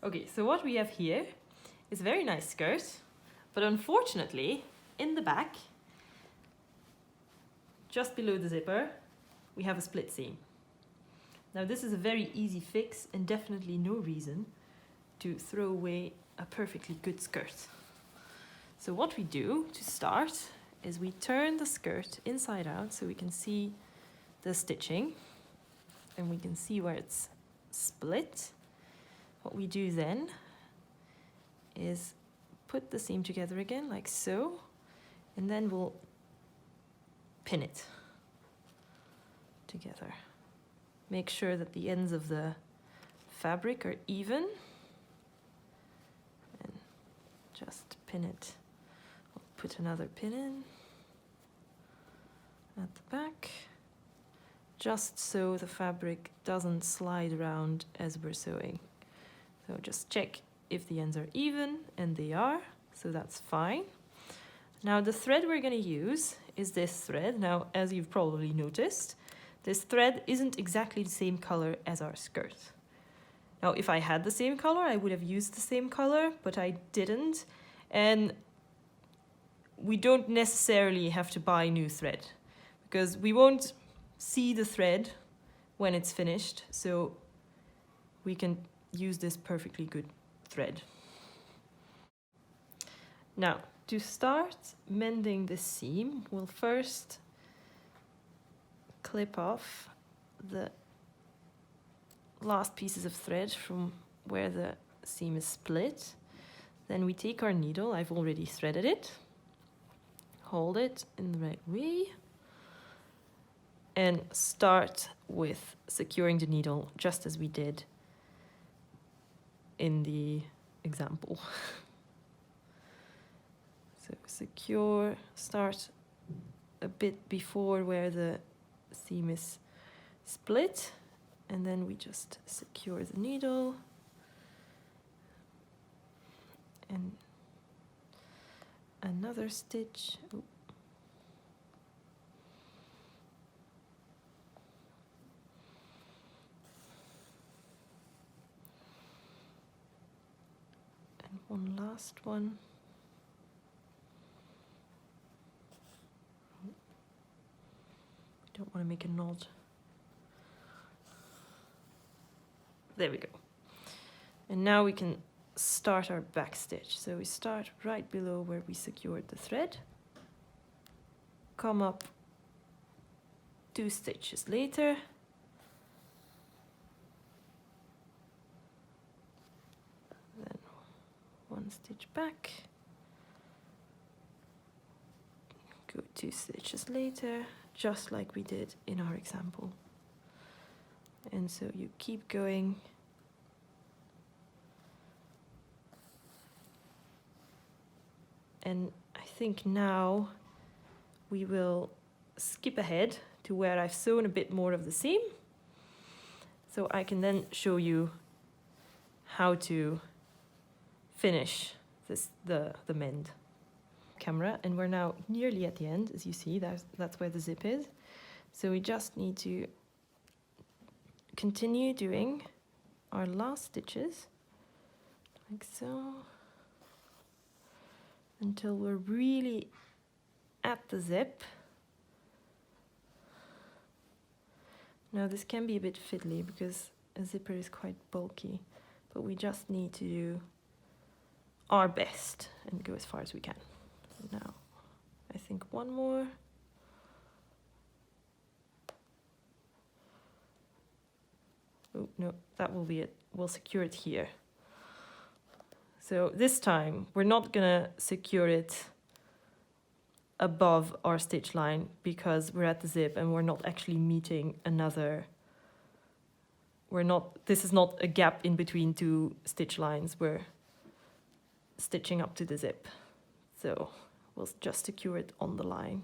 Okay, so what we have here is a very nice skirt, but unfortunately, in the back, just below the zipper, we have a split seam. Now this is a very easy fix and definitely no reason to throw away a perfectly good skirt. So what we do to start is we turn the skirt inside out so we can see the stitching and we can see where it's split. What we do then is put the seam together again like so, and then we'll pin it together. Make sure that the ends of the fabric are even and just pin it. We'll put another pin in at the back, just so the fabric doesn't slide around as we're sewing. So just check if the ends are even, and they are, so that's fine. Now the thread we're going to use is this thread. Now, as you've probably noticed, this thread isn't exactly the same color as our skirt. Now, if I had the same color, I would have used the same color, but I didn't. And we don't necessarily have to buy new thread because we won't see the thread when it's finished. So we can use this perfectly good thread. Now, to start mending the seam, we'll first clip off the last pieces of thread from where the seam is split. Then we take our needle, I've already threaded it, hold it in the right way, and start with securing the needle just as we did in the example. So secure, start a bit before where the seam is split, and then we just secure the needle and another stitch. Oh. And one last one. Don't want to make a knot. There we go. And now we can start our back stitch. So we start right below where we secured the thread, come up 2 stitches later, then 1 stitch back, go 2 stitches later, just like we did in our example. And so you keep going. And I think now we will skip ahead to where I've sewn a bit more of the seam, so I can then show you how to finish the mend. Camera, and we're now nearly at the end. As you see, that's where the zip is. So we just need to continue doing our last stitches like so until we're really at the zip. Now this can be a bit fiddly because a zipper is quite bulky, but we just need to do our best and go as far as we can. Now, I think one more. Oh, no, that will be it. We'll secure it here. So this time, we're not gonna secure it above our stitch line because we're at the zip and we're not actually meeting another. This is not a gap in between 2 stitch lines. We're stitching up to the zip. So we'll just secure it on the line.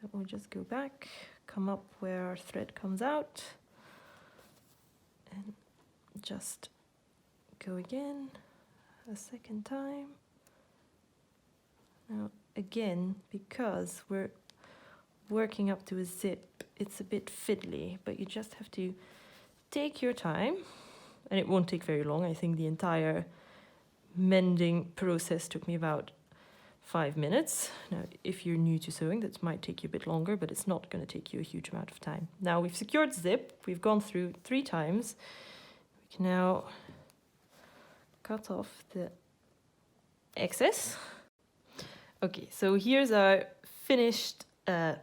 And we'll just go back, come up where our thread comes out, and just go again a second time. Now again, because we're working up to a zip, it's a bit fiddly, but you just have to take your time and it won't take very long. I think the entire mending process took me about 5 minutes. Now, if you're new to sewing, that might take you a bit longer, but it's not going to take you a huge amount of time. Now we've secured zip, we've gone through 3 times. We can now cut off the excess. Okay, so here's our finished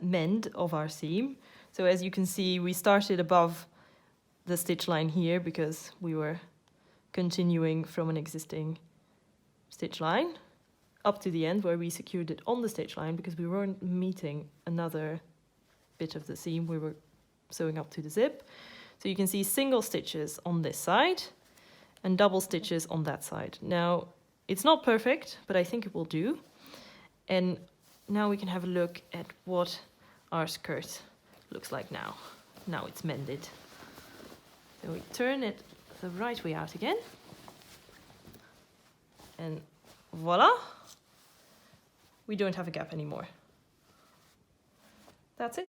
mend of our seam. So as you can see, we started above the stitch line here because we were continuing from an existing stitch line up to the end where we secured it on the stitch line because we weren't meeting another bit of the seam. We were sewing up to the zip. So you can see single stitches on this side and double stitches on that side. Now, it's not perfect, but I think it will do. And now we can have a look at what our skirt looks like now. Now it's mended. So we turn it the right way out again. And voila! We don't have a gap anymore. That's it.